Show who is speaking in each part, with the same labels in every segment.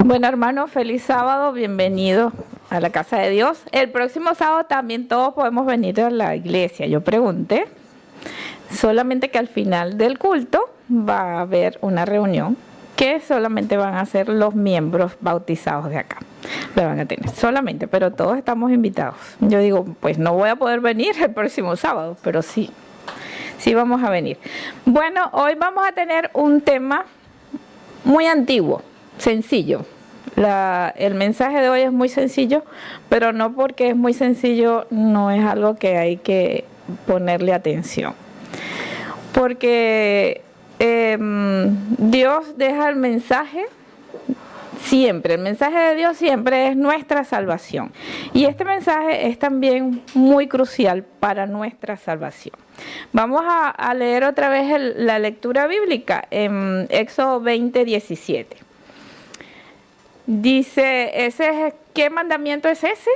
Speaker 1: Bueno, hermanos, feliz sábado, bienvenidos a la casa de Dios. El próximo sábado también todos podemos venir a la iglesia. Yo pregunté, solamente que al final del culto va a haber una reunión que solamente van a ser los miembros bautizados de acá. Lo van a tener solamente, pero todos estamos invitados. Yo digo, pues no voy a poder venir el próximo sábado, pero sí vamos a venir. Bueno, hoy vamos a tener un tema muy antiguo, sencillo. El mensaje de hoy es muy sencillo, pero no porque es muy sencillo, no es algo que hay que ponerle atención. Porque Dios deja el mensaje siempre, el mensaje de Dios siempre es nuestra salvación. Y este mensaje es también muy crucial para nuestra salvación. Vamos a leer otra vez la lectura bíblica en Éxodo 20:17. Dice, ¿qué mandamiento es ese?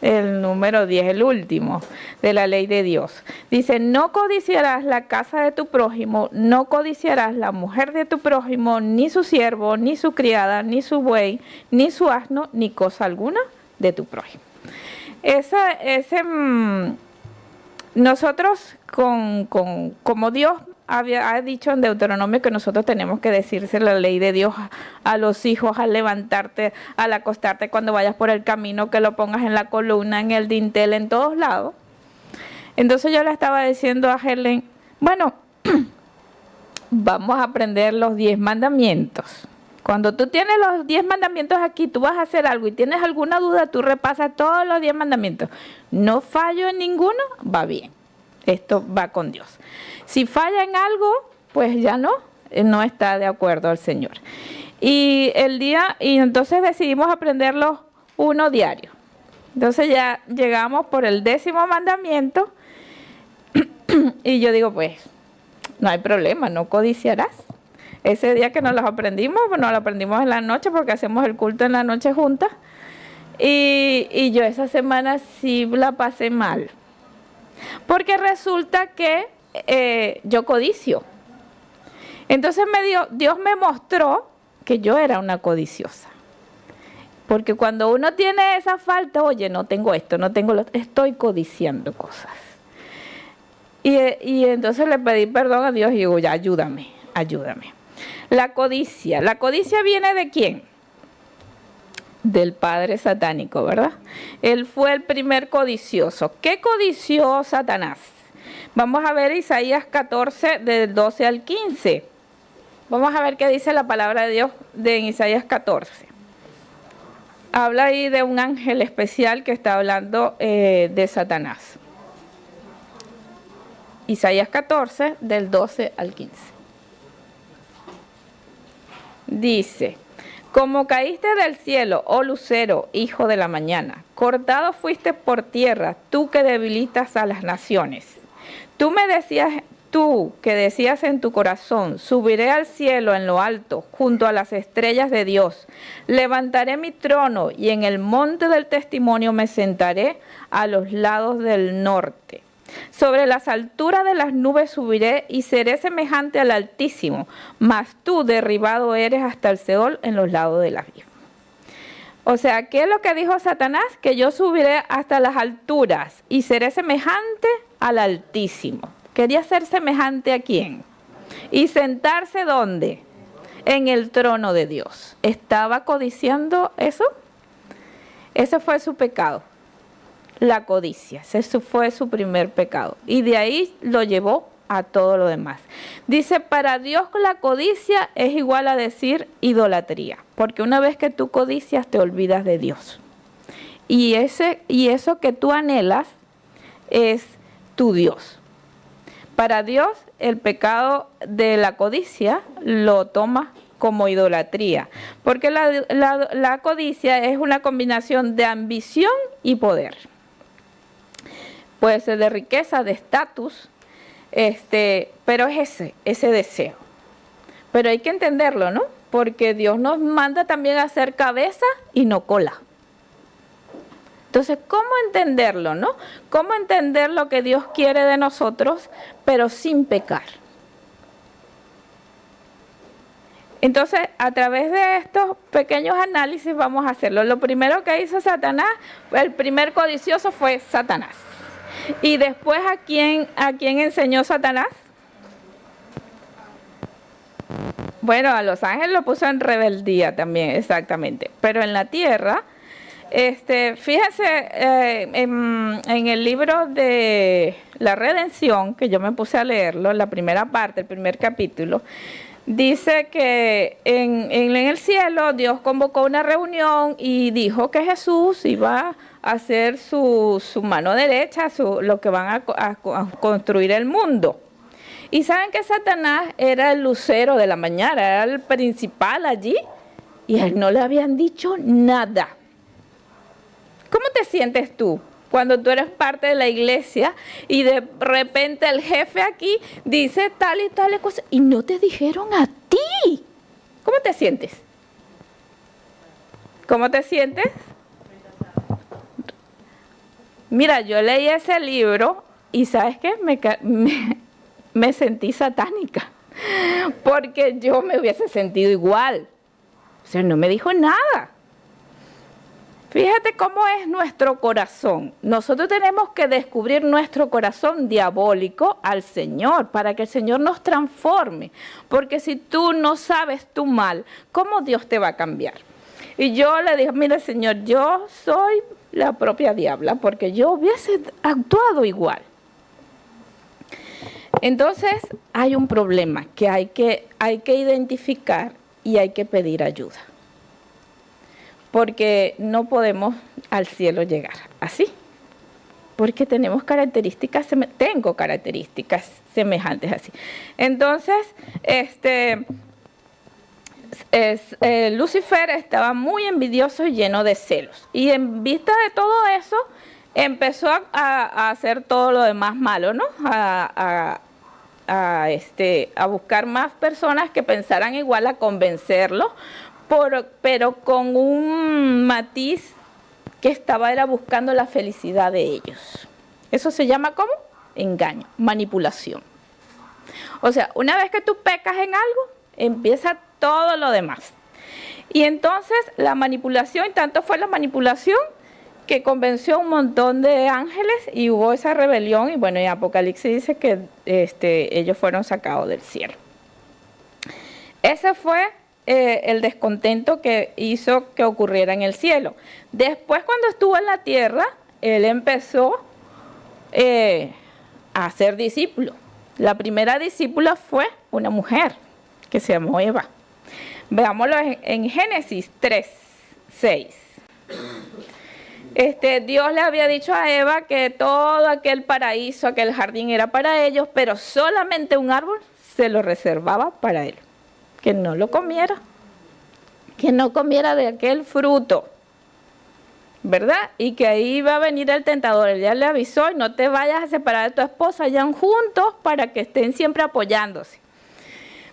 Speaker 1: El número 10, el último de la ley de Dios. Dice, no codiciarás la casa de tu prójimo, no codiciarás la mujer de tu prójimo, ni su siervo, ni su criada, ni su buey, ni su asno, ni cosa alguna de tu prójimo. Nosotros, como Dios ha dicho en Deuteronomio que nosotros tenemos que decirse la ley de Dios a los hijos al levantarte, al acostarte, cuando vayas por el camino, que lo pongas en la columna, en el dintel, en todos lados. Entonces yo le estaba diciendo a Helen, bueno, vamos a aprender los 10 mandamientos. Cuando tú tienes los 10 mandamientos aquí, tú vas a hacer algo y tienes alguna duda, tú repasas todos los 10 mandamientos. No fallo en ninguno, va bien. Esto va con Dios. Si falla en algo, pues ya no está de acuerdo al Señor. Y entonces decidimos aprenderlos uno diario. Entonces ya llegamos por el 10º mandamiento y yo digo, pues, no hay problema, no codiciarás. Ese día que nos los aprendimos, pues nos lo aprendimos en la noche porque hacemos el culto en la noche juntas. Y yo esa semana sí la pasé mal. Porque resulta que yo codicio. Entonces Dios me mostró que yo era una codiciosa. Porque cuando uno tiene esa falta, oye, no tengo esto, no tengo lo otro, estoy codiciando cosas. Y entonces le pedí perdón a Dios y digo, ya, ayúdame. La codicia viene ¿de quién? Del padre satánico, ¿verdad? Él fue el primer codicioso. ¿Qué codició Satanás? Vamos a ver Isaías 14, del 12 al 15. Vamos a ver qué dice la palabra de Dios en Isaías 14. Habla ahí de un ángel especial que está hablando de Satanás. Isaías 14, del 12 al 15. Dice, como caíste del cielo, oh lucero, hijo de la mañana, cortado fuiste por tierra, tú que debilitas a las naciones. Tú que decías en tu corazón, subiré al cielo en lo alto, junto a las estrellas de Dios. Levantaré mi trono y en el monte del testimonio me sentaré a los lados del norte. Sobre las alturas de las nubes subiré y seré semejante al Altísimo, mas tú derribado eres hasta el Seol en los lados del abismo. O sea, ¿qué es lo que dijo Satanás? Que yo subiré hasta las alturas y seré semejante al Altísimo. ¿Quería ser semejante a quién? ¿Y sentarse dónde? En el trono de Dios. ¿Estaba codiciando eso? Ese fue su pecado. La codicia, ese fue su primer pecado. Y de ahí lo llevó a todo lo demás. Dice, para Dios la codicia es igual a decir idolatría. Porque una vez que tú codicias, te olvidas de Dios. Y eso que tú anhelas es tu Dios. Para Dios, el pecado de la codicia lo toma como idolatría. Porque la codicia es una combinación de ambición y poder. Puede ser de riqueza, de estatus, pero es ese deseo. Pero hay que entenderlo, ¿no? Porque Dios nos manda también a ser cabeza y no cola. Entonces, ¿cómo entenderlo, no? ¿Cómo entender lo que Dios quiere de nosotros, pero sin pecar? Entonces, a través de estos pequeños análisis vamos a hacerlo. Lo primero que hizo Satanás, el primer codicioso fue Satanás. Y después, ¿a quién enseñó Satanás? Bueno, a los ángeles lo puso en rebeldía también, exactamente. Pero en la tierra, fíjense, en el libro de la redención, que yo me puse a leerlo, la primera parte, el primer capítulo, dice que en el cielo Dios convocó una reunión y dijo que Jesús iba a hacer su mano derecha, lo que van a construir el mundo. Y saben que Satanás era el lucero de la mañana, era el principal allí, y a él no le habían dicho nada. ¿Cómo te sientes tú cuando tú eres parte de la iglesia y de repente el jefe aquí dice tal y tal cosa y no te dijeron a ti? ¿Cómo te sientes? ¿Cómo te sientes? Mira, yo leí ese libro y ¿sabes qué? Me sentí satánica, porque yo me hubiese sentido igual. O sea, no me dijo nada. Fíjate cómo es nuestro corazón. Nosotros tenemos que descubrir nuestro corazón diabólico al Señor, para que el Señor nos transforme. Porque si tú no sabes tu mal, ¿cómo Dios te va a cambiar? Y yo le dije, mire Señor, yo soy la propia diabla, porque yo hubiese actuado igual. Entonces hay un problema que hay que identificar y hay que pedir ayuda. Porque no podemos al cielo llegar así. Porque tengo características semejantes así. Entonces, Lucifer estaba muy envidioso y lleno de celos. Y en vista de todo eso, empezó a hacer todo lo demás malo, ¿no? A buscar más personas que pensaran igual, a convencerlo, pero con un matiz que era buscando la felicidad de ellos. Eso se llama ¿cómo? Engaño, manipulación. O sea, una vez que tú pecas en algo, empieza todo lo demás. Y entonces la manipulación, y tanto fue la manipulación, que convenció a un montón de ángeles y hubo esa rebelión, y bueno, en Apocalipsis dice que ellos fueron sacados del cielo. Ese fue el descontento que hizo que ocurriera en el cielo. Después, cuando estuvo en la tierra, él empezó a ser discípulo. La primera discípula fue una mujer que se llamó Eva. Veámoslo en Génesis 3:6. Dios le había dicho a Eva que todo aquel paraíso, aquel jardín era para ellos, pero solamente un árbol se lo reservaba para él. Que no lo comiera, que no comiera de aquel fruto, ¿verdad? Y que ahí iba a venir el tentador. Él ya le avisó, y no te vayas a separar de tu esposa, vayan juntos para que estén siempre apoyándose.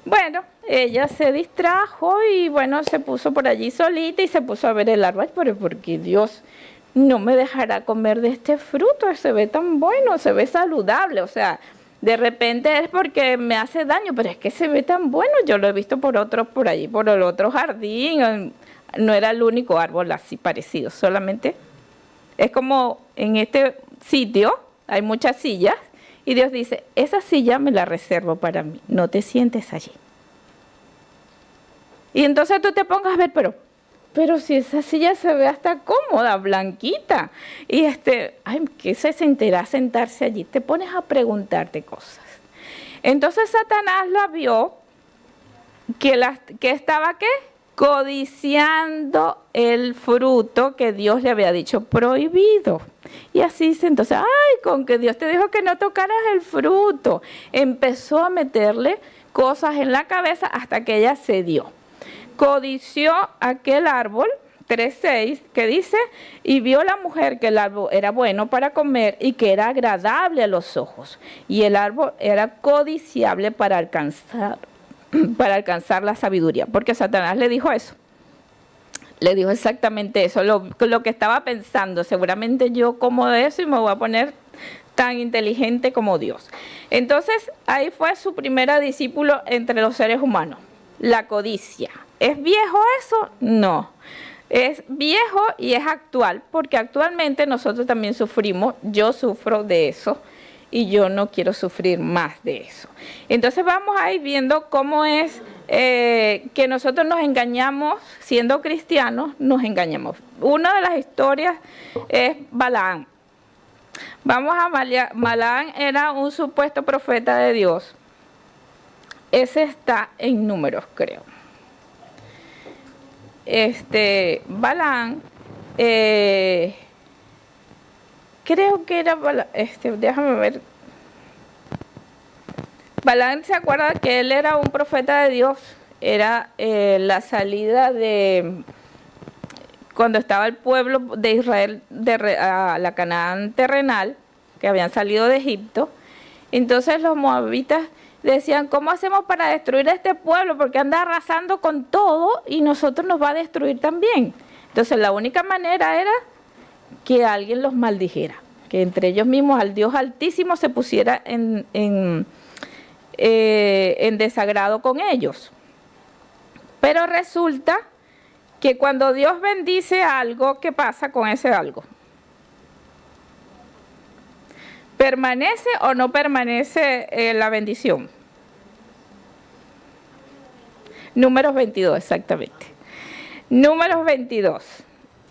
Speaker 1: Bueno, ella se distrajo y bueno, se puso por allí solita y se puso a ver el árbol, pero porque Dios no me dejará comer de este fruto, se ve tan bueno, se ve saludable, o sea, de repente es porque me hace daño, pero es que se ve tan bueno. Yo lo he visto por allí, por el otro jardín, no era el único árbol así parecido, solamente es como en este sitio hay muchas sillas y Dios dice, esa silla me la reservo para mí, no te sientes allí. Y entonces tú te pongas a ver, pero si esa silla se ve hasta cómoda, blanquita, y ¿qué se sentirá sentarse allí? Te pones a preguntarte cosas. Entonces Satanás la vio, que estaba, ¿qué? Codiciando el fruto que Dios le había dicho prohibido. Y así dice, entonces, con que Dios te dijo que no tocaras el fruto. Empezó a meterle cosas en la cabeza hasta que ella cedió. Codició aquel árbol, 3:6, que dice, y vio la mujer que el árbol era bueno para comer y que era agradable a los ojos, y el árbol era codiciable para alcanzar la sabiduría, porque Satanás le dijo eso, le dijo exactamente eso, lo que estaba pensando, seguramente yo como de eso y me voy a poner tan inteligente como Dios. Entonces ahí fue su primera discípulo entre los seres humanos. la codicia. ¿Es viejo eso? No. Es viejo y es actual, porque actualmente nosotros también sufrimos, yo sufro de eso y yo no quiero sufrir más de eso. Entonces vamos a ir viendo cómo es que nosotros nos engañamos, siendo cristianos, nos engañamos. Una de las historias es Balaam. Vamos a Balaam era un supuesto profeta de Dios. Ese está en Números, creo. Balaam, creo que era Balaam, déjame ver. Balaam se acuerda que él era un profeta de Dios, era la salida de cuando estaba el pueblo de Israel a la Canaán terrenal, que habían salido de Egipto. Entonces los moabitas decían, ¿cómo hacemos para destruir a este pueblo? Porque anda arrasando con todo y nosotros nos va a destruir también. Entonces la única manera era que alguien los maldijera, que entre ellos mismos al Dios Altísimo se pusiera en desagrado con ellos. Pero resulta que cuando Dios bendice algo, ¿qué pasa con ese algo? ¿Permanece o no permanece la bendición? Números 22, exactamente. Números 22.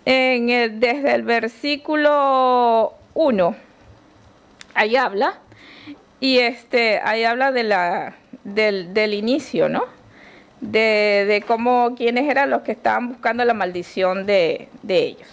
Speaker 1: Desde el versículo 1, ahí habla, y ahí habla del inicio, ¿no? De cómo, quiénes eran los que estaban buscando la maldición de ellos.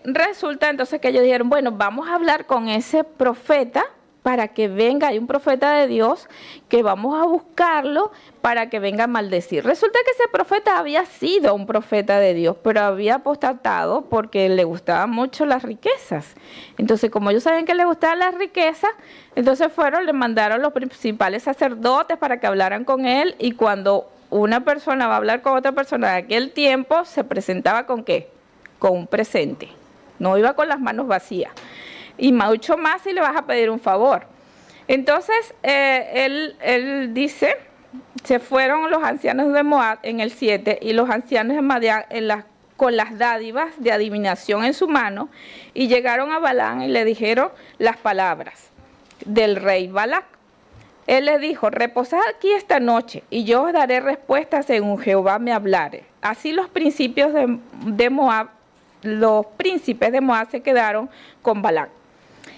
Speaker 1: Resulta entonces que ellos dijeron, bueno, vamos a hablar con ese profeta para que venga, hay un profeta de Dios que vamos a buscarlo para que venga a maldecir. Resulta que ese profeta había sido un profeta de Dios, pero había apostatado porque le gustaban mucho las riquezas. Entonces, como ellos sabían que le gustaban las riquezas, entonces le mandaron los principales sacerdotes para que hablaran con él, y cuando una persona va a hablar con otra persona de aquel tiempo, se presentaba ¿con qué? Con un presente, no iba con las manos vacías, y mucho más si le vas a pedir un favor. Entonces él dice, se fueron los ancianos de Moab en el 7 y los ancianos de Madián con las dádivas de adivinación en su mano, y llegaron a Balaam y le dijeron las palabras del rey Balac. Él les dijo, reposad aquí esta noche y yo os daré respuesta según Jehová me hablare. Así los príncipes de Moab se quedaron con Balac.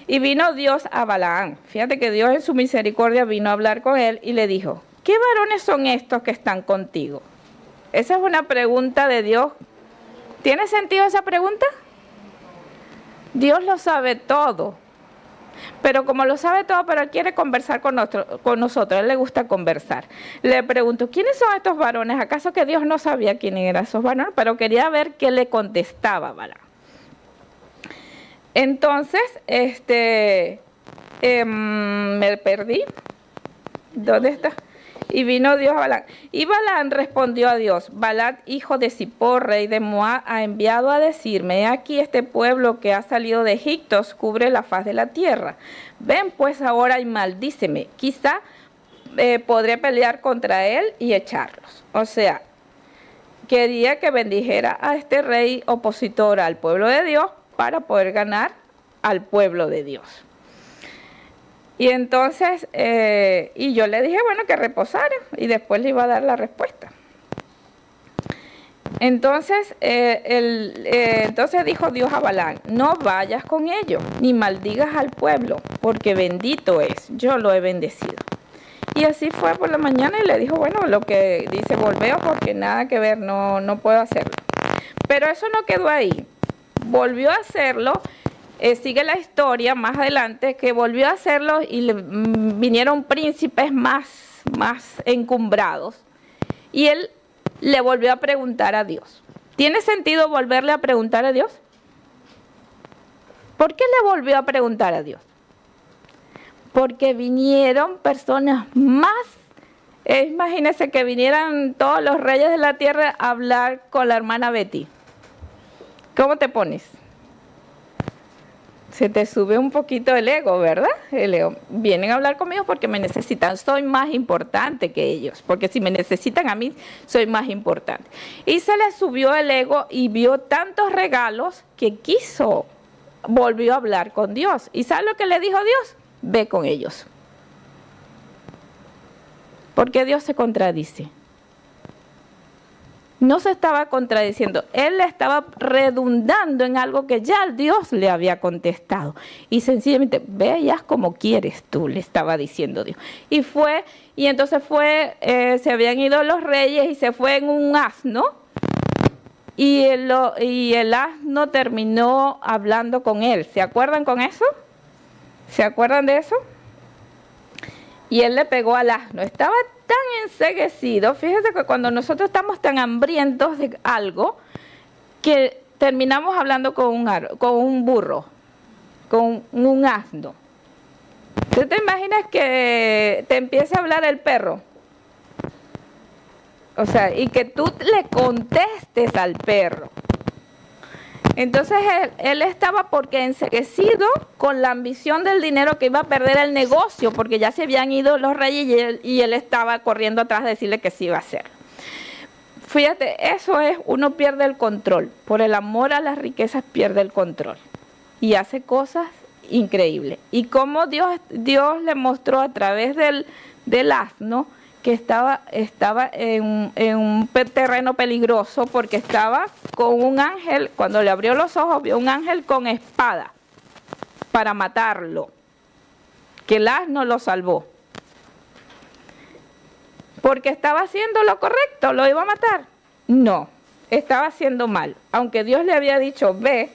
Speaker 1: Y vino Dios a Balaam. Fíjate que Dios en su misericordia vino a hablar con él y le dijo, ¿qué varones son estos que están contigo? Esa es una pregunta de Dios. ¿Tiene sentido esa pregunta? Dios lo sabe todo. Pero como lo sabe todo, pero él quiere conversar con nosotros, a él le gusta conversar. Le pregunto, ¿quiénes son estos varones? ¿Acaso que Dios no sabía quiénes eran esos varones? Pero quería ver qué le contestaba Balaam. Entonces, me perdí. ¿Dónde está? Y vino Dios a Balaam. Y Balaam respondió a Dios, Balac, hijo de Zippor, rey de Moab, ha enviado a decirme, he aquí este pueblo que ha salido de Egipto cubre la faz de la tierra. Ven pues ahora y maldíceme, quizá podré pelear contra él y echarlos. O sea, quería que bendijera a este rey opositor al pueblo de Dios para poder ganar al pueblo de Dios. Y entonces, y yo le dije, bueno, que reposara, y después le iba a dar la respuesta. Entonces, entonces dijo Dios a Balaam, no vayas con ellos, ni maldigas al pueblo, porque bendito es, yo lo he bendecido. Y así fue por la mañana y le dijo, bueno, lo que dice, volveo porque nada que ver, no puedo hacerlo. Pero eso no quedó ahí, volvió a hacerlo. Sigue la historia más adelante que volvió a hacerlo y vinieron príncipes más encumbrados. Y él le volvió a preguntar a Dios. ¿Tiene sentido volverle a preguntar a Dios? ¿Por qué le volvió a preguntar a Dios? Porque vinieron personas más. Imagínense que vinieran todos los reyes de la tierra a hablar con la hermana Betty. ¿Cómo te pones? Se te sube un poquito el ego, ¿verdad? El ego. Vienen a hablar conmigo porque me necesitan. Soy más importante que ellos. Porque si me necesitan a mí, soy más importante. Y se le subió el ego y vio tantos regalos que volvió a hablar con Dios. ¿Y sabe lo que le dijo Dios? Ve con ellos. Porque Dios se contradice. No se estaba contradiciendo, él le estaba redundando en algo que ya Dios le había contestado. Y sencillamente, ve y haz como quieres tú, le estaba diciendo Dios. Y entonces se habían ido los reyes y se fue en un asno. Y el asno terminó hablando con él. ¿Se acuerdan con eso? ¿Se acuerdan de eso? Y él le pegó al asno. Estaba tan enceguecido, fíjese que cuando nosotros estamos tan hambrientos de algo, que terminamos hablando con un burro, con un asno. ¿Tú te imaginas que te empiece a hablar el perro? O sea, y que tú le contestes al perro. Entonces él estaba porque enceguecido con la ambición del dinero, que iba a perder el negocio, porque ya se habían ido los reyes y él estaba corriendo atrás de decirle que sí iba a hacer. Fíjate, eso es, uno pierde el control. Por el amor a las riquezas pierde el control. Y hace cosas increíbles. Y como Dios le mostró a través del asno, que estaba en un terreno peligroso, porque estaba con un ángel. Cuando le abrió los ojos, vio un ángel con espada para matarlo, que el asno lo salvó, porque estaba haciendo lo correcto. ¿Lo iba a matar? No, estaba haciendo mal. Aunque Dios le había dicho ve,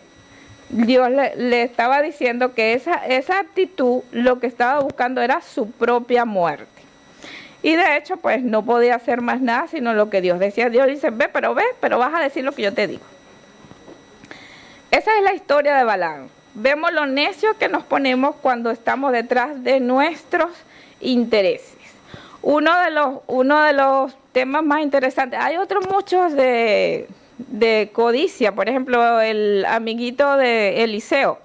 Speaker 1: Dios le estaba diciendo que esa actitud lo que estaba buscando era su propia muerte. Y de hecho, pues no podía hacer más nada sino lo que Dios decía. Dios dice, ve, pero vas a decir lo que yo te digo. Esa es la historia de Balaam. Vemos lo necio que nos ponemos cuando estamos detrás de nuestros intereses. Uno de los temas más interesantes, hay otros muchos de codicia. Por ejemplo, el amiguito de Eliseo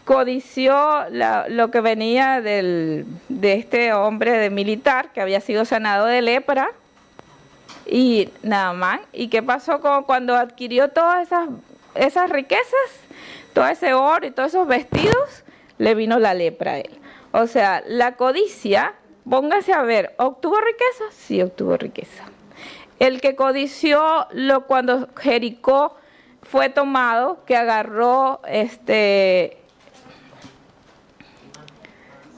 Speaker 1: codició lo que venía de este hombre de militar que había sido sanado de lepra, y Naamán. ¿Y qué pasó cuando adquirió todas esas riquezas, todo ese oro y todos esos vestidos? Le vino la lepra a él. O sea, la codicia, póngase a ver, ¿obtuvo riqueza? Sí, obtuvo riqueza. El que codició cuando Jericó fue tomado, que agarró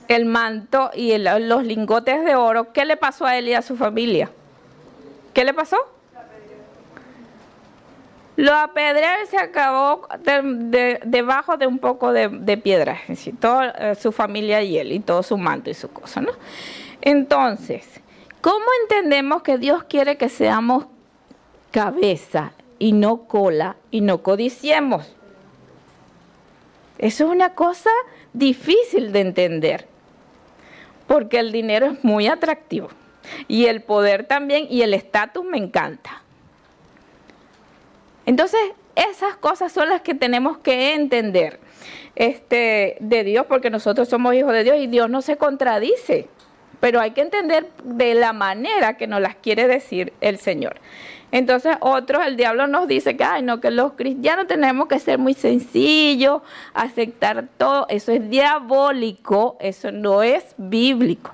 Speaker 1: el manto y los lingotes de oro, ¿qué le pasó a él y a su familia? ¿Qué le pasó? Lo apedreó y se acabó debajo de un poco de piedra, es decir, toda su familia y él, y todo su manto y su cosa, ¿no? Entonces, ¿cómo entendemos que Dios quiere que seamos cabeza y no cola y no codiciemos? Eso es una cosa difícil de entender, porque el dinero es muy atractivo, y el poder también, y el estatus me encanta. Entonces, esas cosas son las que tenemos que entender de Dios, porque nosotros somos hijos de Dios y Dios no se contradice, pero hay que entender de la manera que nos las quiere decir el Señor. Entonces, el diablo nos dice que los cristianos tenemos que ser muy sencillos, aceptar todo. Eso es diabólico, eso no es bíblico.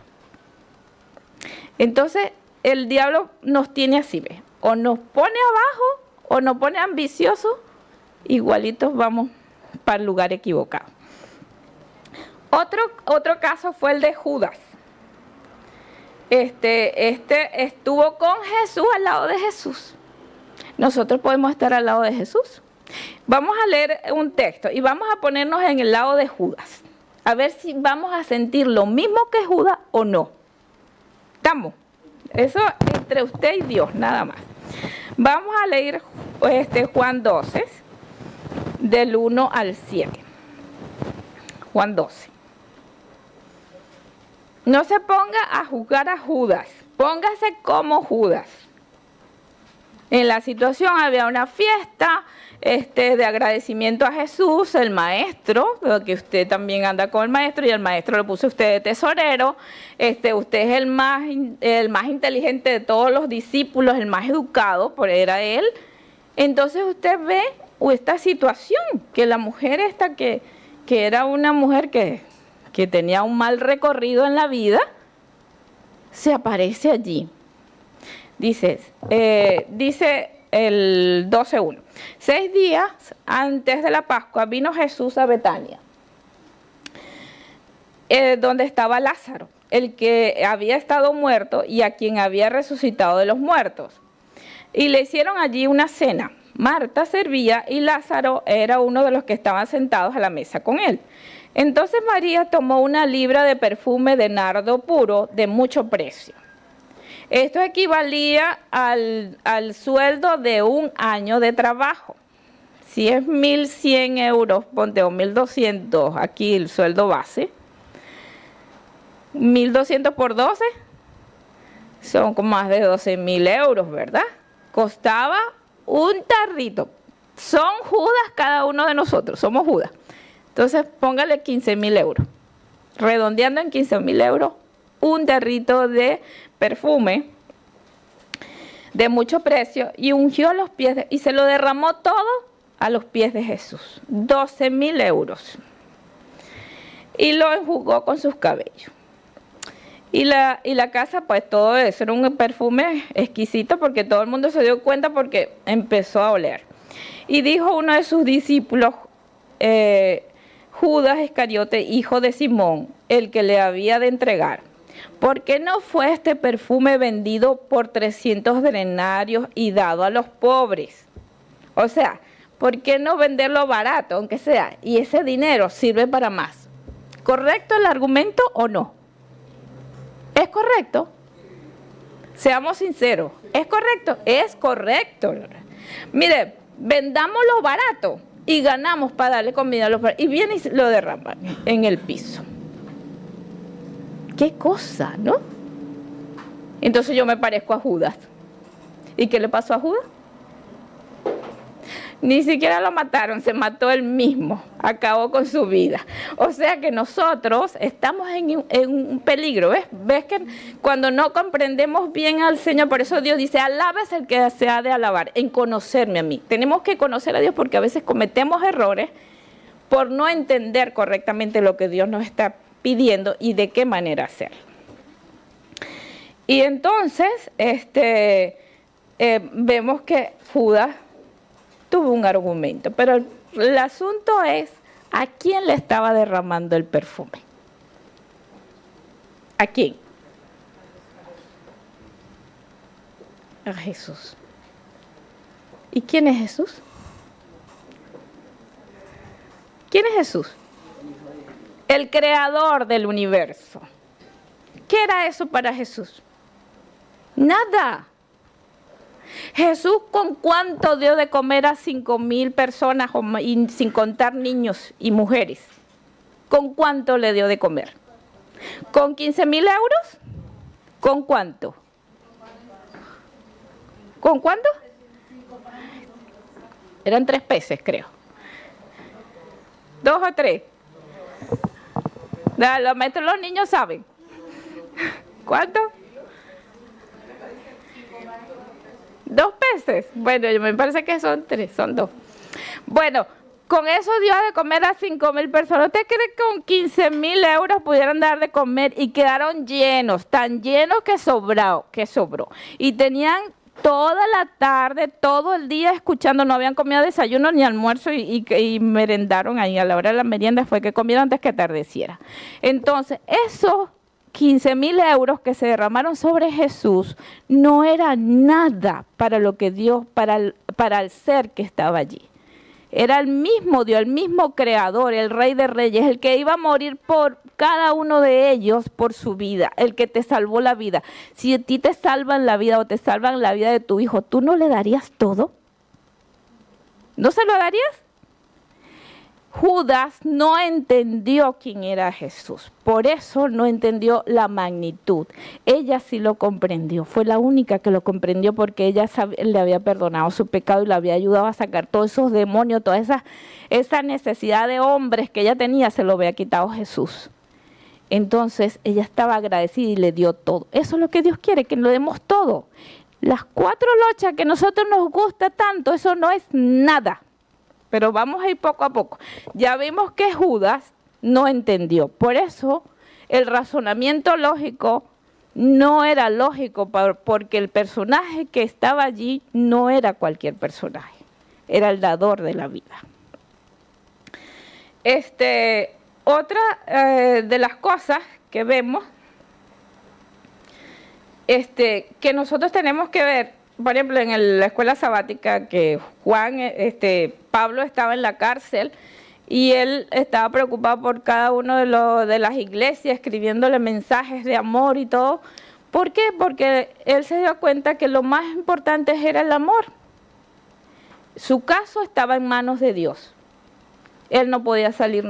Speaker 1: Entonces, el diablo nos tiene así, ¿ves? O nos pone abajo o nos pone ambiciosos, igualitos vamos para el lugar equivocado. Otro caso fue el de Judas. Estuvo con Jesús, al lado de Jesús. Nosotros podemos estar al lado de Jesús. Vamos a leer un texto y vamos a ponernos en el lado de Judas, a ver si vamos a sentir lo mismo que Judas o no. ¿Estamos? Eso entre usted y Dios, nada más. Vamos a leer Juan 12, del 1 al 7. Juan 12. No se ponga a juzgar a Judas, póngase como Judas. En la situación había una fiesta de agradecimiento a Jesús, el maestro, que usted también anda con el maestro y el maestro le puso a usted de tesorero. Usted es el más inteligente de todos los discípulos, el más educado, por era él. Entonces usted ve esta situación, que la mujer esta que era una mujer que tenía un mal recorrido en la vida, se aparece allí. Dice el 12:1. 6 días antes de la Pascua vino Jesús a Betania, donde estaba Lázaro, el que había estado muerto y a quien había resucitado de los muertos. Y le hicieron allí una cena. Marta servía y Lázaro era uno de los que estaban sentados a la mesa con él. Entonces María tomó 1 libra de perfume de nardo puro de mucho precio. Esto equivalía al sueldo de 1 año de trabajo. Si es 1.100 euros, ponte, o 1.200, aquí el sueldo base, 1.200 por 12, son como más de 12.000 euros, ¿verdad? Costaba un tarrito. Son Judas cada uno de nosotros, somos Judas. Entonces póngale 15.000 euros. Redondeando en 15.000 euros, un tarrito de perfume de mucho precio, y ungió los pies y se lo derramó todo a los pies de Jesús. 12.000 euros. Y lo enjugó con sus cabellos. Y la casa, pues todo eso era un perfume exquisito, porque todo el mundo se dio cuenta porque empezó a oler. Y dijo uno de sus discípulos, Judas Iscariote, hijo de Simón, el que le había de entregar: ¿por qué no fue este perfume vendido por 300 denarios y dado a los pobres? O sea, ¿por qué no venderlo barato, aunque sea? Y ese dinero sirve para más. ¿Correcto el argumento o no? ¿Es correcto? Seamos sinceros. ¿Es correcto? Es correcto. Mire, vendámoslo barato y ganamos para darle comida a los pobres. Y viene y lo derraman en el piso. ¿Qué cosa, no? Entonces yo me parezco a Judas. ¿Y qué le pasó a Judas? Ni siquiera lo mataron, se mató él mismo, acabó con su vida. O sea que nosotros estamos en un peligro, ¿ves? ¿Ves que cuando no comprendemos bien al Señor, por eso Dios dice, alabes el que se ha de alabar, en conocerme a mí? Tenemos que conocer a Dios porque a veces cometemos errores por no entender correctamente lo que Dios nos está pidiendo y de qué manera hacerlo. Y entonces vemos que Judas tuvo un argumento, pero el asunto es ¿a quién le estaba derramando el perfume? ¿A quién? A Jesús. ¿Y quién es Jesús? ¿Quién es Jesús? El creador del universo. ¿Qué era eso para Jesús? Nada. Jesús, ¿con cuánto dio de comer a 5.000 personas, y sin contar niños y mujeres? ¿Con cuánto le dio de comer? ¿Con 15.000 euros? ¿Con cuánto? ¿Con cuánto? Eran 3 peces, creo. 2 o 3. Los maestros, los niños saben. ¿Cuánto? 2 peces. Bueno, me parece que son 3, son 2. Bueno, con eso dio de comer a 5.000 personas. ¿Usted cree que con 15.000 euros pudieran dar de comer? Y quedaron llenos, tan llenos que sobró. Y tenían toda la tarde, todo el día escuchando, no habían comido desayuno ni almuerzo y merendaron ahí. A la hora de la merienda fue que comieron antes que atardeciera. Entonces, esos 15.000 euros que se derramaron sobre Jesús no era nada para lo que Dios, para el ser que estaba allí. Era el mismo Dios, el mismo Creador, el Rey de Reyes, el que iba a morir por cada uno de ellos por su vida, el que te salvó la vida. Si a ti te salvan la vida o te salvan la vida de tu hijo, ¿tú no le darías todo? ¿No se lo darías? Judas no entendió quién era Jesús, por eso no entendió la magnitud. Ella sí lo comprendió, fue la única que lo comprendió porque ella le había perdonado su pecado y le había ayudado a sacar todos esos demonios, toda esa necesidad de hombres que ella tenía, se lo había quitado Jesús. Entonces ella estaba agradecida y le dio todo. Eso es lo que Dios quiere, que le demos todo. Las 4 lochas que a nosotros nos gusta tanto, eso no es nada. Pero vamos a ir poco a poco. Ya vimos que Judas no entendió. Por eso el razonamiento lógico no era lógico, porque el personaje que estaba allí no era cualquier personaje. Era el dador de la vida. Otra de las cosas que vemos, que nosotros tenemos que ver, por ejemplo, en la escuela sabática, que Pablo estaba en la cárcel y él estaba preocupado por cada uno de las iglesias, escribiéndole mensajes de amor y todo. ¿Por qué? Porque él se dio cuenta que lo más importante era el amor. Su caso estaba en manos de Dios. Él no podía hacer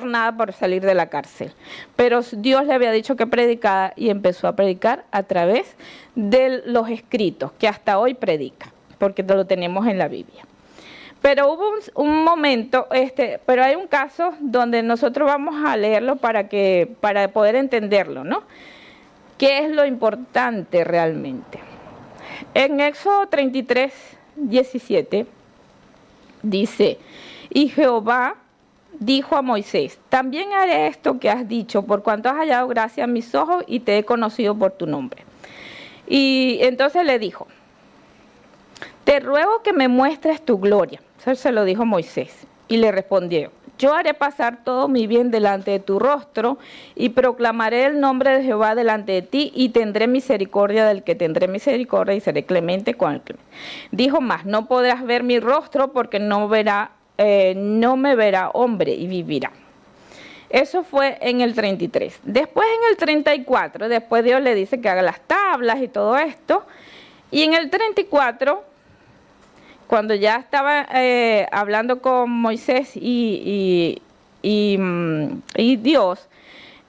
Speaker 1: nada por salir de la cárcel. Pero Dios le había dicho que predicara y empezó a predicar a través de los escritos, que hasta hoy predica, porque lo tenemos en la Biblia. Pero hubo un momento, pero hay un caso donde nosotros vamos a leerlo para poder entenderlo, ¿no? ¿Qué es lo importante realmente? En Éxodo 33, 17, dice: y Jehová dijo a Moisés: también haré esto que has dicho, por cuanto has hallado gracia a mis ojos y te he conocido por tu nombre. Y entonces le dijo: te ruego que me muestres tu gloria. Eso se lo dijo Moisés. Y le respondió: yo haré pasar todo mi bien delante de tu rostro y proclamaré el nombre de Jehová delante de ti y tendré misericordia del que tendré misericordia y seré clemente con el clemente. Dijo más: no podrás ver mi rostro porque no me verá hombre y vivirá. Eso fue en el 33. Después en el 34, después Dios le dice que haga las tablas y todo esto. Y en el 34, cuando ya estaba hablando con Moisés y Dios,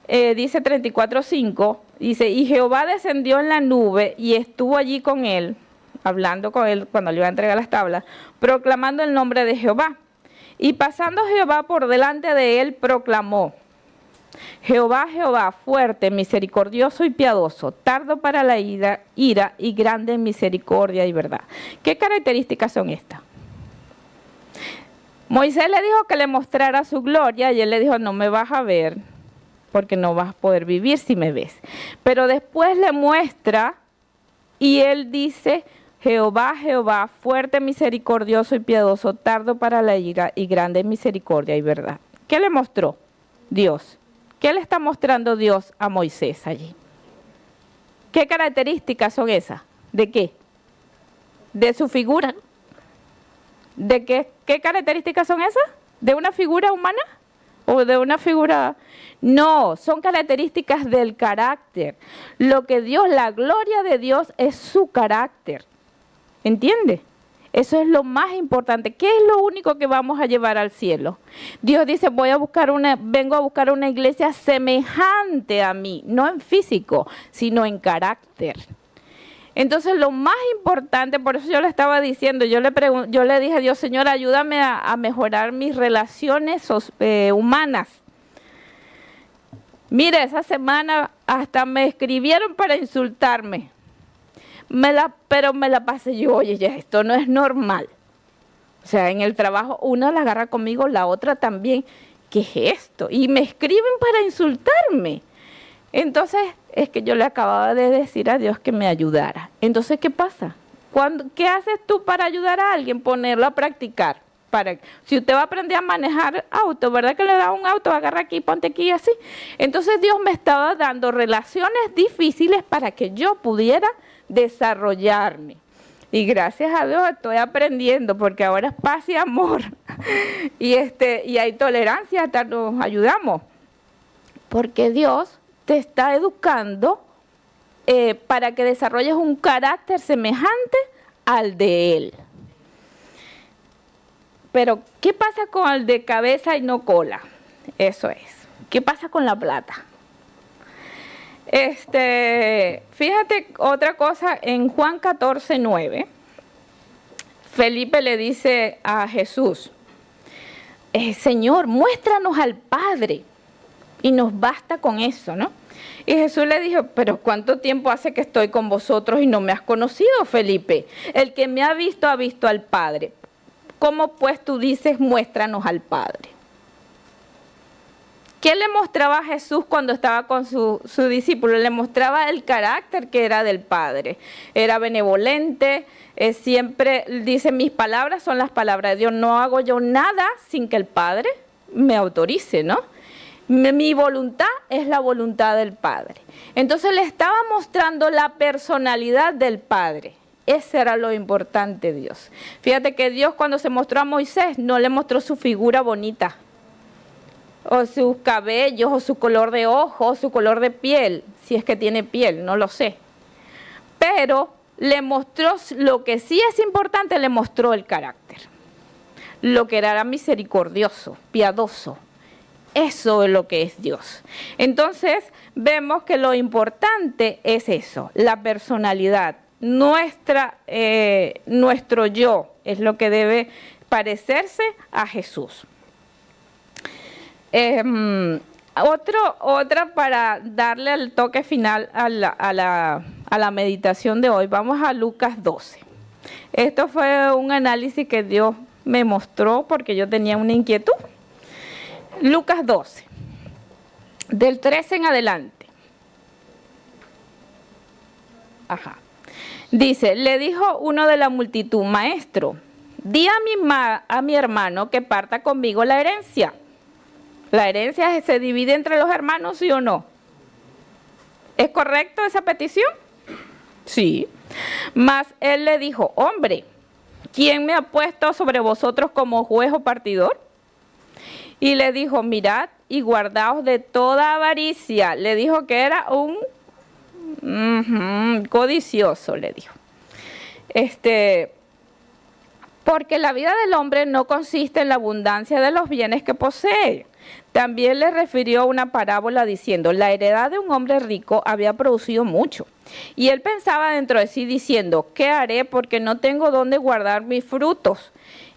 Speaker 1: dice 34:5, dice: y Jehová descendió en la nube y estuvo allí con él, hablando con él cuando le iba a entregar las tablas, proclamando el nombre de Jehová. Y pasando Jehová por delante de él, proclamó: Jehová, Jehová, fuerte, misericordioso y piadoso, tardo para la ira y grande en misericordia y verdad. ¿Qué características son estas? Moisés le dijo que le mostrara su gloria y él le dijo: no me vas a ver porque no vas a poder vivir si me ves. Pero después le muestra y él dice: Jehová, Jehová, fuerte, misericordioso y piadoso, tardo para la ira y grande en misericordia y verdad. ¿Qué le mostró Dios? ¿Qué le está mostrando Dios a Moisés allí? ¿Qué características son esas? ¿De qué? ¿De su figura? ¿De qué características son esas? ¿De una figura humana? ¿O de una figura? No, son características del carácter. Lo que Dios, la gloria de Dios es su carácter. ¿Entiende? Eso es lo más importante. ¿Qué es lo único que vamos a llevar al cielo? Dios dice: vengo a buscar una iglesia semejante a mí, no en físico, sino en carácter. Entonces lo más importante, por eso yo le estaba diciendo, yo le dije a Dios: Señor, ayúdame a mejorar mis relaciones humanas. Mire, esa semana hasta me escribieron para insultarme. Pero me la pasé yo: oye, ya esto no es normal. O sea, en el trabajo una la agarra conmigo, la otra también. ¿Qué es esto? Y me escriben para insultarme. Entonces, es que yo le acababa de decir a Dios que me ayudara. Entonces, ¿qué pasa? ¿Qué haces tú para ayudar a alguien? Ponerlo a practicar. Si usted va a aprender a manejar auto, ¿verdad que le da un auto? Agarra aquí, ponte aquí, así. Entonces, Dios me estaba dando relaciones difíciles para que yo pudiera desarrollarme. Y gracias a Dios estoy aprendiendo, porque ahora es paz y amor. y hay tolerancia, hasta nos ayudamos. Porque Dios te está educando para que desarrolles un carácter semejante al de Él. pero ¿qué pasa con el de cabeza y no cola? Eso es. ¿Qué pasa con la plata? Fíjate otra cosa, en Juan 14:9, Felipe le dice a Jesús, Señor, muéstranos al Padre y nos basta con eso, ¿no? Y Jesús le dijo, pero ¿cuánto tiempo hace que estoy con vosotros y no me has conocido, Felipe? El que me ha visto al Padre. ¿Cómo pues tú dices, muéstranos al Padre? ¿Qué le mostraba a Jesús cuando estaba con su discípulo? Le mostraba el carácter que era del Padre. Era benevolente, siempre dice, mis palabras son las palabras de Dios. No hago yo nada sin que el Padre me autorice, ¿no? Mi voluntad es la voluntad del Padre. Entonces le estaba mostrando la personalidad del Padre. Ese era lo importante de Dios. Fíjate que Dios cuando se mostró a Moisés no le mostró su figura bonita, o sus cabellos, o su color de ojos, o su color de piel, si es que tiene piel, no lo sé. Pero le mostró lo que sí es importante, le mostró el carácter. Lo que era misericordioso, piadoso. Eso es lo que es Dios. Entonces, vemos que lo importante es eso, la personalidad. Nuestro yo es lo que debe parecerse a Jesús. Otra para darle el toque final a la meditación de hoy. Vamos a Lucas 12. Esto fue un análisis que Dios me mostró porque yo tenía una inquietud. Lucas 12, del 13 en adelante. Dice, le dijo uno de la multitud, maestro, di a mi hermano que parta conmigo la herencia. ¿La herencia se divide entre los hermanos, sí o no? ¿Es correcto esa petición? Sí. Mas él le dijo, hombre, ¿quién me ha puesto sobre vosotros como juez o partidor? Y le dijo, mirad y guardaos de toda avaricia. Le dijo que era un codicioso, le dijo. Porque la vida del hombre no consiste en la abundancia de los bienes que posee. También le refirió una parábola diciendo, la heredad de un hombre rico había producido mucho. Y él pensaba dentro de sí diciendo, ¿qué haré? Porque no tengo dónde guardar mis frutos.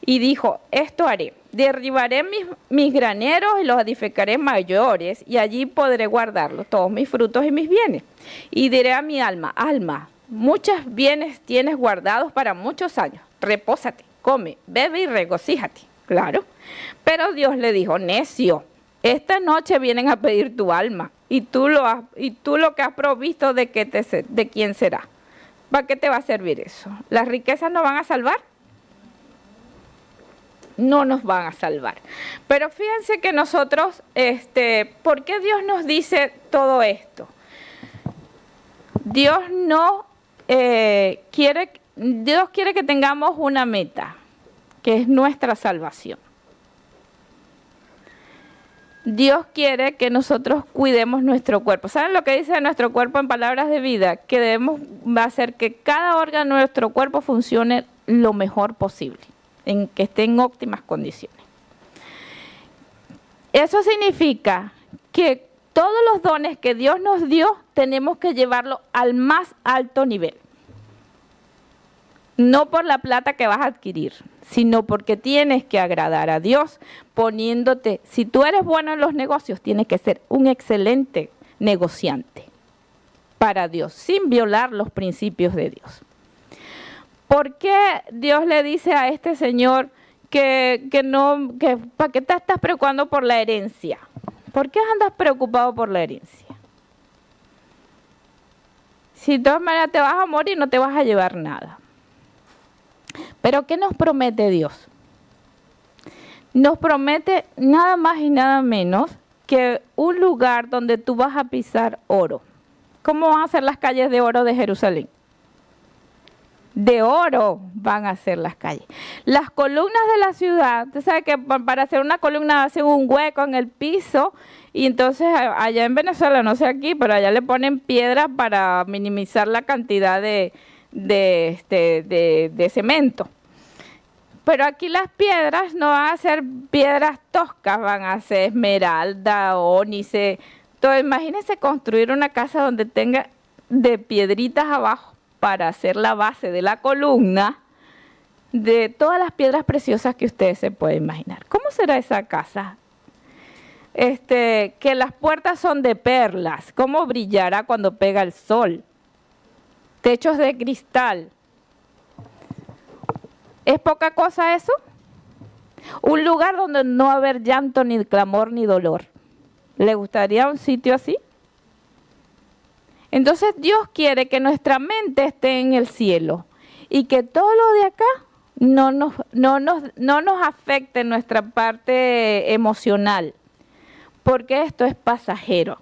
Speaker 1: Y dijo, esto haré, derribaré mis graneros y los edificaré mayores, y allí podré guardarlos, todos mis frutos y mis bienes. Y diré a mi alma, alma, muchos bienes tienes guardados para muchos años, repósate, come, bebe y regocíjate. Claro, pero Dios le dijo, necio, esta noche vienen a pedir tu alma, y tú lo que has provisto, ¿de quién será? ¿Para qué te va a servir eso? ¿Las riquezas no van a salvar? No nos van a salvar. Pero fíjense que nosotros, ¿por qué Dios nos dice todo esto? Dios quiere que tengamos una meta, que es nuestra salvación. Dios quiere que nosotros cuidemos nuestro cuerpo. ¿Saben lo que dice nuestro cuerpo en palabras de vida? Que debemos hacer que cada órgano de nuestro cuerpo funcione lo mejor posible, en que esté en óptimas condiciones. Eso significa que todos los dones que Dios nos dio tenemos que llevarlo al más alto nivel. No por la plata que vas a adquirir, sino porque tienes que agradar a Dios poniéndote, si tú eres bueno en los negocios, tienes que ser un excelente negociante para Dios, sin violar los principios de Dios. ¿Por qué Dios le dice a este señor que para qué te estás preocupando por la herencia? ¿Por qué andas preocupado por la herencia? Si de todas maneras te vas a morir, no te vas a llevar nada. Pero ¿qué nos promete Dios? Nos promete nada más y nada menos que un lugar donde tú vas a pisar oro. ¿Cómo van a ser las calles de oro de Jerusalén? De oro van a ser las calles. Las columnas de la ciudad, usted sabe que para hacer una columna hacen un hueco en el piso, y entonces allá en Venezuela, no sé aquí, pero allá le ponen piedras para minimizar la cantidad de cemento. Pero aquí las piedras no van a ser piedras toscas, van a ser esmeralda, ónice. Entonces, imagínense construir una casa donde tenga de piedritas abajo para hacer la base de la columna, de todas las piedras preciosas que ustedes se pueden imaginar. ¿Cómo será esa casa? Que las puertas son de perlas. ¿Cómo brillará cuando pega el sol? Techos de cristal. ¿Es poca cosa eso? Un lugar donde no va a haber llanto, ni clamor, ni dolor. ¿Le gustaría un sitio así? Entonces Dios quiere que nuestra mente esté en el cielo y que todo lo de acá no nos afecte en nuestra parte emocional, porque esto es pasajero.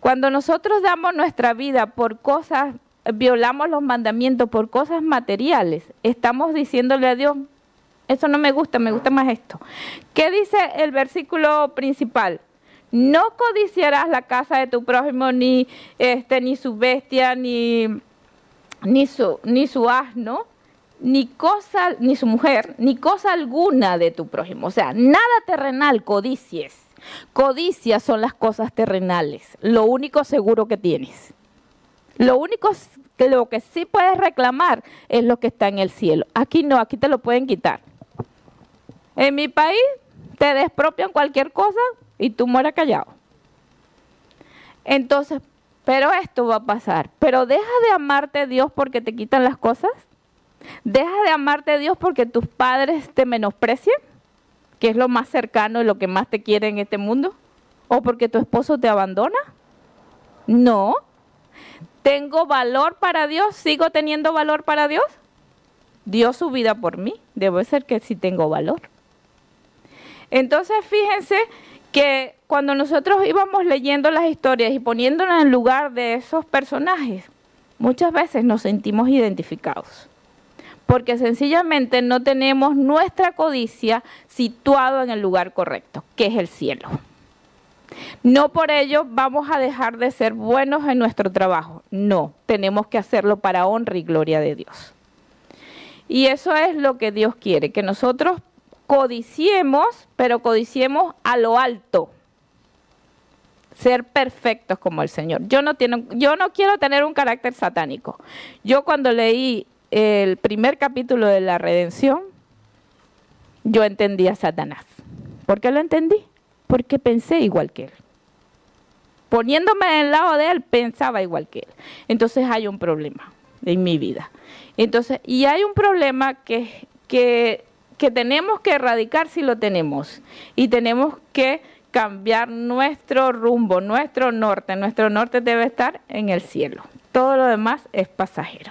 Speaker 1: Cuando nosotros damos nuestra vida por cosas, violamos los mandamientos por cosas materiales, estamos diciéndole a Dios, eso no me gusta más esto. ¿Qué dice el versículo principal? No codiciarás la casa de tu prójimo, ni su bestia, ni su asno, ni su mujer, ni cosa alguna de tu prójimo. O sea, nada terrenal codicies. Codicias son las cosas terrenales, lo único seguro que tienes. Lo que sí puedes reclamar es lo que está en el cielo. Aquí no, aquí te lo pueden quitar. En mi país te despropian cualquier cosa y tú mueres callado. Entonces, pero esto va a pasar. Pero deja de amarte Dios porque te quitan las cosas. Deja de amarte Dios porque tus padres te menosprecian, que es lo más cercano y lo que más te quiere en este mundo. O porque tu esposo te abandona. No. ¿Tengo valor para Dios? ¿Sigo teniendo valor para Dios? Dio su vida por mí. Debe ser que sí tengo valor. Entonces, fíjense que cuando nosotros íbamos leyendo las historias y poniéndonos en lugar de esos personajes, muchas veces nos sentimos identificados. Porque sencillamente no tenemos nuestra codicia situado en el lugar correcto, que es el cielo. No por ello vamos a dejar de ser buenos en nuestro trabajo. No, tenemos que hacerlo para honra y gloria de Dios. Y eso es lo que Dios quiere, que nosotros codiciemos, pero codiciemos a lo alto. Ser perfectos como el Señor. Yo no quiero tener un carácter satánico. Yo cuando leí el primer capítulo de la redención, yo entendí a Satanás. ¿Por qué lo entendí? Porque pensé igual que él. Poniéndome del lado de él, pensaba igual que él. Entonces hay un problema en mi vida. Entonces, y hay un problema que tenemos que erradicar si lo tenemos. Y tenemos que cambiar nuestro rumbo, nuestro norte. Nuestro norte debe estar en el cielo. Todo lo demás es pasajero.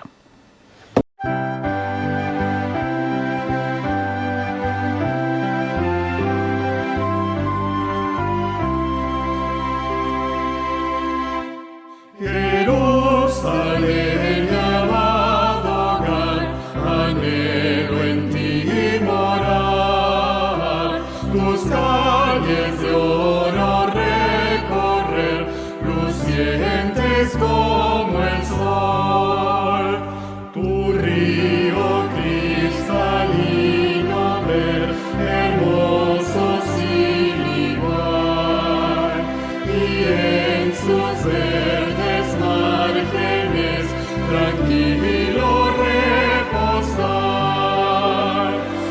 Speaker 2: Jerusalén, amado hogar, anhelo en ti morar, tus calles de oro recorrer, lucientes como el sol, tu río cristalino ver, hermoso sin igual, y en sus verdes márgenes tranquilo reposar.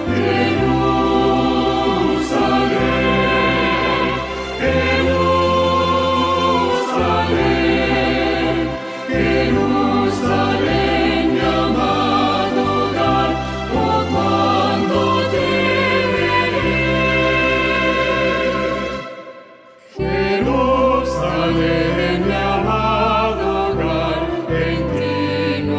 Speaker 2: Jerusalén, Jerusalén, Jerusalén, mi amado hogar, oh cuando te veré. Jerusalén, mi amado hogar, en ti no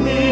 Speaker 2: mi